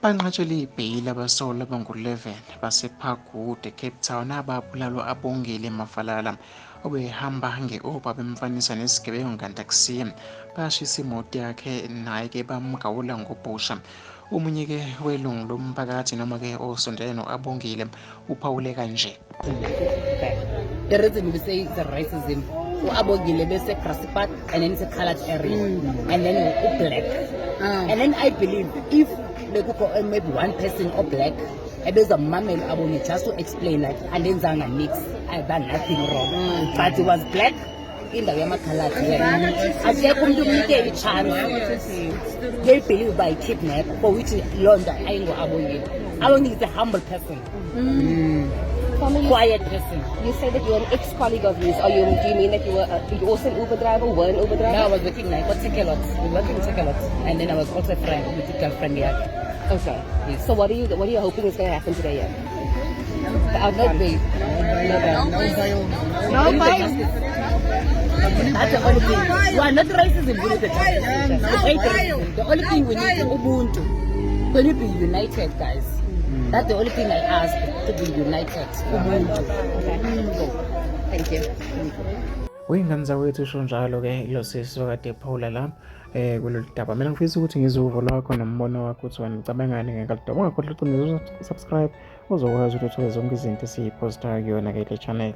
banqatshelwe ibheyili abasolwa abangu-11 basePhagude, Capetown ababulalwa abongile Mafalala obehamba nge-Uber bemfanisa nesigebengu kanti akusiye. Bashisa imoto yakhe naye-ke bamgawula ngobhusha. Omunye-ke welungu lomphakathi noma-ke osondele no-abongile uphawule kanje. The reason we say it's a racism, abogile bese grassy part and then it's a colored area and then black. And then I believe if maybe one person or black, there's a mamel abongi just to explain like and then zanga mix, I done nothing wrong. But it was black in the yama colored area. As you come to meet a chance, they believe by kidnap for which Londa I know abongi. Abongi is a humble person. Quiet person. You said that you're an ex-colleague of yours. Do you mean that you were also an Uber driver, were an Uber driver? No, I was working like for Ticket-Lot. We worked in Ticket-Lot, and then I was also a friend with a girlfriend here. Okay. Yes. So what are you hoping is going to happen today? Yeah? Not bail. No bail. That's the only thing. We are not racism. We need the justice. The only thing we need is Ubuntu. Can you be united, guys? That's the only thing I ask, to be united. Thank you. Uyinganza wethu usho njalo-ke ilo sisi wakade ephawula lapho kulolu daba. Mina ngifisa ukuthi ngizwe uvo lwakho nombono wakho ukuthi wena ucabangani ngenkalolu daba. Ungakhohlwa ucinize usubscribe uzokwazi ukuthi uthole zonke izinto esiyiphostayo kuyona-ke le channel.